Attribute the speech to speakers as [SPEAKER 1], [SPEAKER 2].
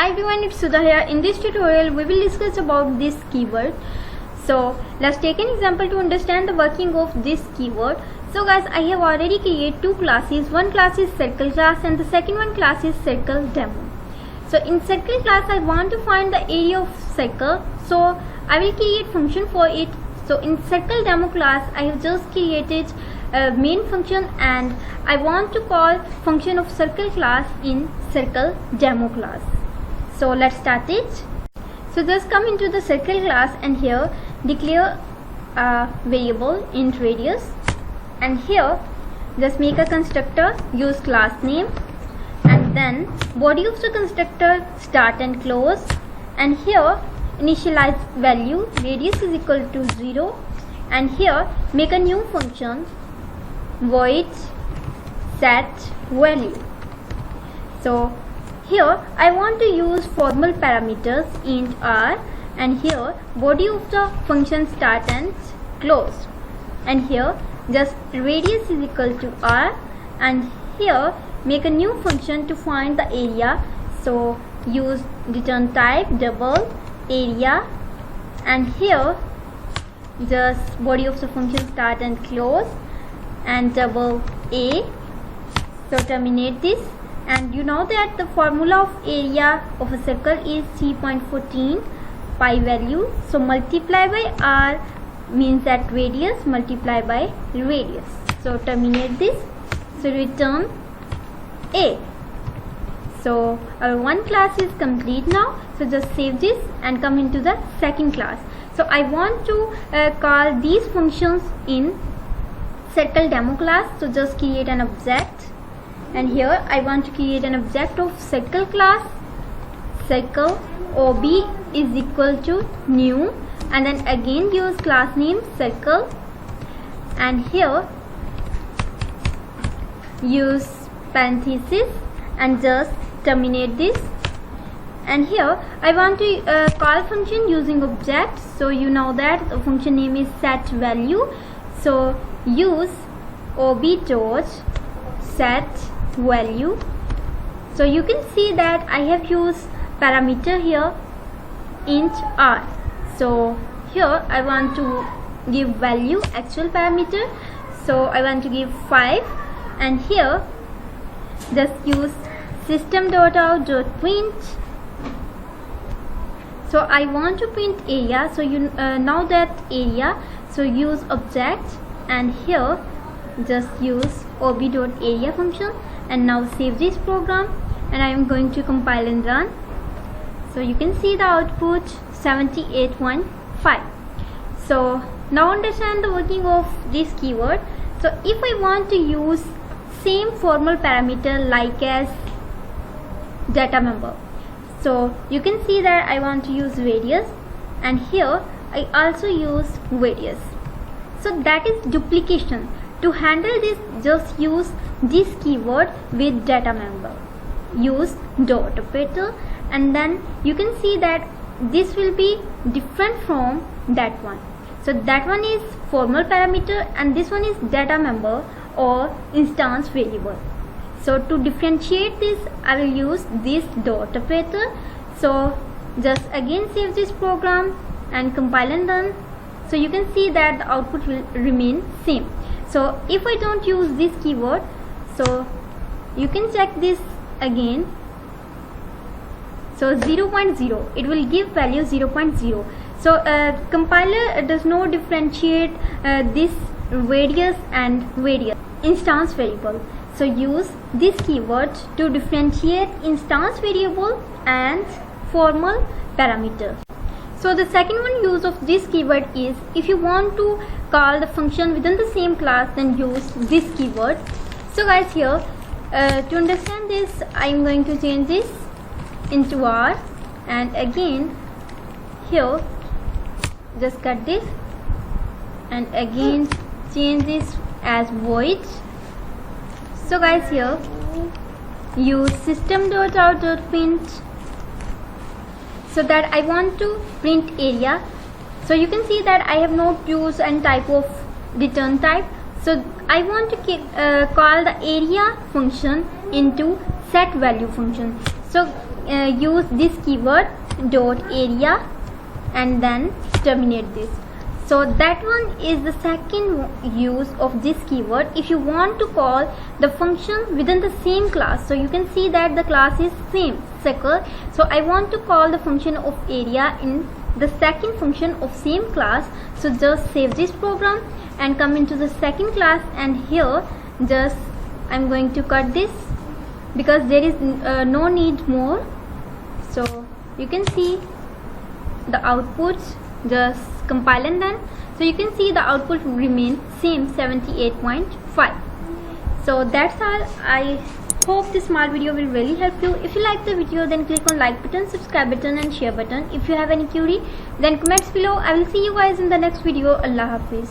[SPEAKER 1] Hi everyone, it's Sudha here. In this tutorial we will discuss about this keyword. So let's take an example to understand the working of this keyword. So guys, I have already created two classes. One class is circle class and the second one class is circle demo. So in circle class I want to find the area of circle, so I will create function for it. So in circle demo class I have just created a main function and I want to call function of circle class in circle demo class. So let's start it. So just come into the circle class and here declare a variable int radius, and here just make a constructor, use class name, and then body of the constructor start and close, and here initialize value radius is equal to 0, and here make a new function void set value. So here I want to use formal parameters int r, and here body of the function start and close, and here just radius is equal to r, and here make a new function to find the area. So use return type double area, and here just body of the function start and close and double a. So terminate this, and you know that the formula of area of a circle is 3.14 pi value. So multiply by r means that radius, multiply by radius. So terminate this, so return a. So our one class is complete now. So just save this and come into the second class. So I want to call these functions in circle demo class. So just create an object, and here I want to create an object of circle class. Circle ob is equal to new, and then again use class name circle, and here use parenthesis and just terminate this. And here I want to call function using object. So you know that the function name is set value. So use ob dot set value. So you can see that I have used parameter here int r. So here I want to give value actual parameter, so I want to give 5, and here just use system.out.print. So I want to print area, so you know that area, so use object, and here just use ob.area function, and now save this program, and I am going to compile and run. So you can see the output 78.5. So now understand the working of this keyword. So if I want to use same formal parameter like as data member, so you can see that I want to use radius, and here I also use radius. So that is duplication. To handle this, just use this keyword with data member, use dot operator, and then you can see that this will be different from that one. So that one is formal parameter and this one is data member or instance variable. So to differentiate this, I will use this dot operator. So just again save this program and compile and run. So you can see that the output will remain same. So if I don't use this keyword, so you can check this again. So 0.0, it will give value 0.0. So compiler does not differentiate this radius and radius instance variable. So use this keyword to differentiate instance variable and formal parameter. So the second one use of this keyword is if you want to call the function within the same class, then use this keyword. So guys, here to understand this, I am going to change this into r, and again here just cut this and again change this as void. So guys, here use system.out.print, so that I want to print area. So you can see that I have not used any type of return type. So I want to call the area function into set value function. So use this keyword dot area and then terminate this. So that one is the second use of this keyword. If you want to call the function within the same class, so you can see that the class is same circle. So I want to call the function of area in the second function of same class. So just save this program and come into the second class, and here just I'm going to cut this because there is no need more. So you can see the outputs, just compile and then, so you can see the output remain same 78.5. So that's all. I hope this small video will really help you. If you like the video, then click on like button, subscribe button and share button. If you have any query, then comments below. I will see you guys in the next video. Allah Hafiz.